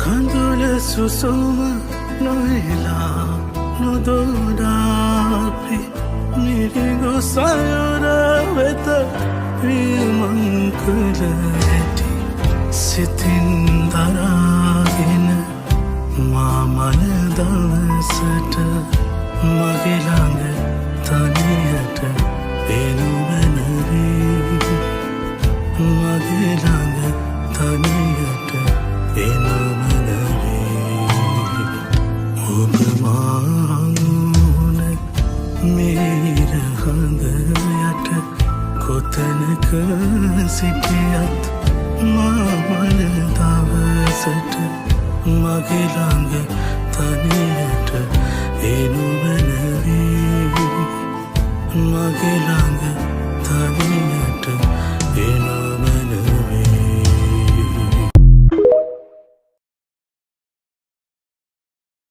කඳුල සුසුම නොහිලා නොදොඩාපි මිරිගු සයුර වෙත ප්‍රියමංකල ඇති සිතින් දරාගෙන මාමල දවසට මගේ ළඟ තනියට එනුවනවේ මගේ ළඟ තනියට එනුවනවේ ඔබ මානුන මිහිර හඳ යට කොතැනක සිටියත් මාමල දවසට මගේ ළඟ තනියට එනුවනවේ මගේ ළඟ තනියට එනුවනවේ